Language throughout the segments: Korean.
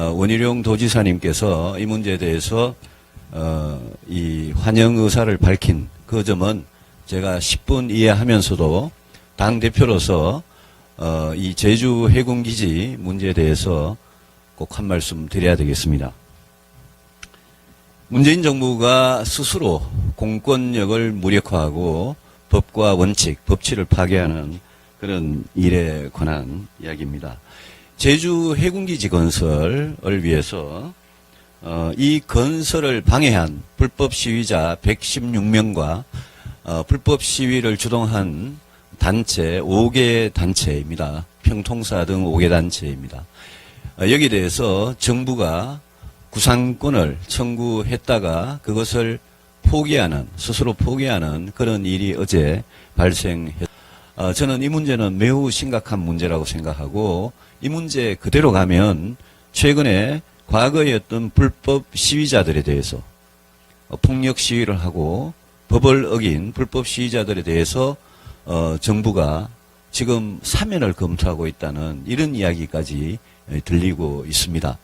원희룡 도지사님께서 이 문제에 대해서 이 환영 의사를 밝힌 그 점은 제가 10분 이해하면서도 당 대표로서 이 제주 해군기지 문제에 대해서 꼭 한 말씀 드려야 되겠습니다. 문재인 정부가 스스로 공권력을 무력화하고 법과 원칙, 법치를 파괴하는 그런 일에 관한 이야기입니다. 제주 해군기지 건설을 위해서 이 건설을 방해한 불법 시위자 116명과 불법 시위를 주동한 단체 5개 단체입니다. 평통사 등 5개 단체입니다. 여기에 대해서 정부가 구상권을 청구했다가 그것을 포기하는, 스스로 포기하는 그런 일이 어제 발생했습니다. 저는 이 문제는 매우 심각한 문제라고 생각하고 이 문제 그대로 가면 최근에 과거에 어떤 불법 시위자들에 대해서 폭력 시위를 하고 법을 어긴 불법 시위자들에 대해서 정부가 지금 사면을 검토하고 있다는 이런 이야기까지 들리고 있습니다.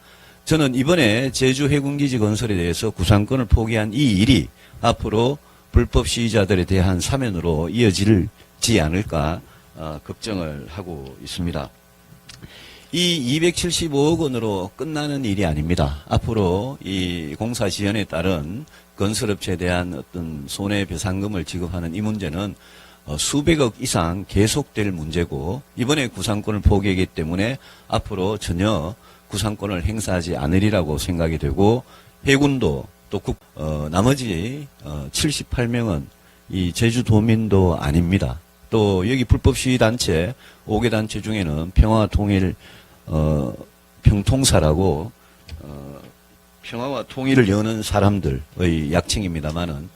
저는 이번에 제주 해군기지 건설에 대해서 구상권을 포기한 이 일이 앞으로 불법 시위자들에 대한 사면으로 이어질지 않을까 걱정을 하고 있습니다. 이 275억 원으로 끝나는 일이 아닙니다. 앞으로 이 공사 지연에 따른 건설업체에 대한 어떤 손해배상금을 지급하는 이 문제는 수백억 이상 계속될 문제고 이번에 구상권을 포기하기 때문에 앞으로 전혀 구상권을 행사하지 않으리라고 생각이 되고 해군도 또 나머지 78명은 이 제주도민도 아닙니다. 또 여기 불법 시위단체 5개 단체 중에는 평화통일 평통사라고 평화와 통일을 여는 사람들의 약칭입니다만은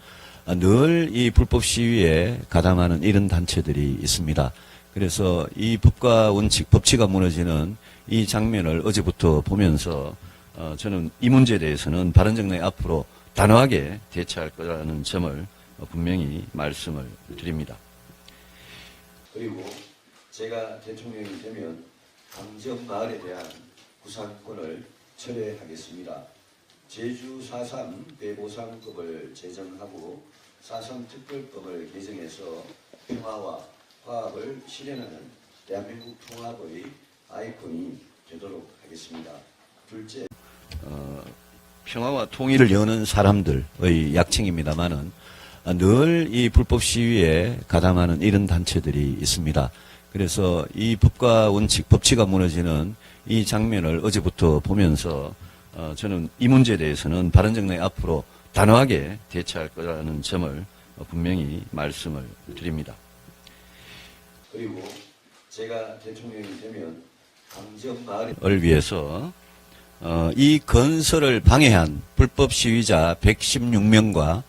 늘 이 불법 시위에 가담하는 이런 단체들이 있습니다. 그래서 이 법과 원칙, 법치가 무너지는 이 장면을 어제부터 보면서 저는 이 문제에 대해서는 바른정당이 앞으로 단호하게 대처할 거라는 점을 분명히 말씀을 드립니다. 그리고 제가 대통령이 되면 강정마을에 대한 구상권을 철회하겠습니다. 제주 4.3 대보상법을 제정하고 4.3 특별법을 개정해서 평화와 화합을 실현하는 대한민국 통합의 아이콘이 되도록 하겠습니다. 둘째, 평화와 통일을 여는 사람들의 약칭입니다만은 늘 이 불법 시위에 가담하는 이런 단체들이 있습니다. 그래서 이 법과 원칙, 법치가 무너지는 이 장면을 어제부터 보면서 저는 이 문제에 대해서는 바른정당이 앞으로 단호하게 대처할 거라는 점을 분명히 말씀을 드립니다. 그리고 제가 대통령이 되면 강정마을을 위해서 이 건설을 방해한 불법 시위자 116명과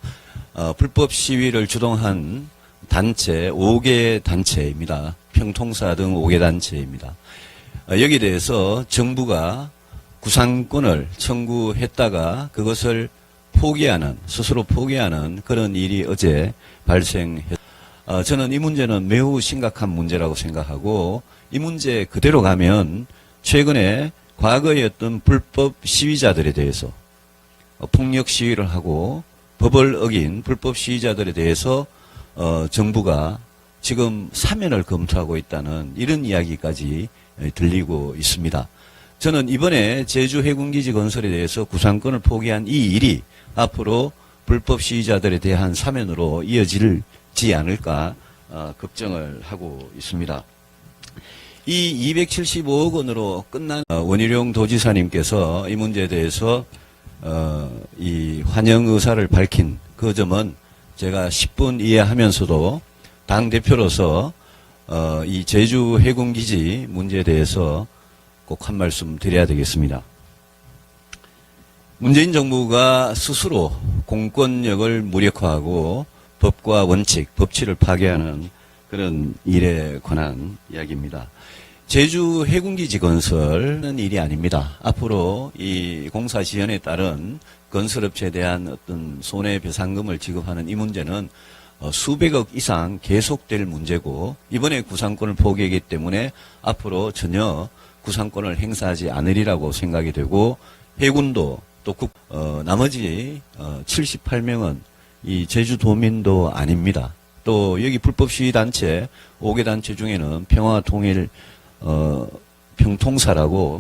불법 시위를 주동한 단체 5개 단체입니다. 평통사 등 5개 단체입니다. 여기에 대해서 정부가 구상권을 청구했다가 그것을 포기하는, 스스로 포기하는 그런 일이 어제 발생했습니다. 저는 이 문제는 매우 심각한 문제라고 생각하고 이 문제 그대로 가면 최근에 과거에 어떤 불법 시위자들에 대해서 폭력 시위를 하고 법을 어긴 불법 시위자들에 대해서 정부가 지금 사면을 검토하고 있다는 이런 이야기까지 들리고 있습니다. 저는 이번에 제주 해군기지 건설에 대해서 구상권을 포기한 이 일이 앞으로 불법 시위자들에 대한 사면으로 이어질지 않을까 걱정을 하고 있습니다. 이 275억 원으로 끝난 원희룡 도지사님께서 이 문제에 대해서 이 환영 의사를 밝힌 그 점은 제가 10분 이해하면서도 당 대표로서 이 제주 해군기지 문제에 대해서 꼭 한 말씀 드려야 되겠습니다. 문재인 정부가 스스로 공권력을 무력화하고 법과 원칙, 법치를 파괴하는 그런 일에 관한 이야기입니다. 제주 해군기지 건설은 일이 아닙니다. 앞으로 이 공사 지연에 따른 건설업체에 대한 어떤 손해배상금을 지급하는 이 문제는 수백억 이상 계속될 문제고 이번에 구상권을 포기하기 때문에 앞으로 전혀 구상권을 행사하지 않으리라고 생각이 되고 해군도 또 나머지 78명은 이 제주도민도 아닙니다. 또 여기 불법 시위 단체 5개 단체 중에는 평화통일 평통사라고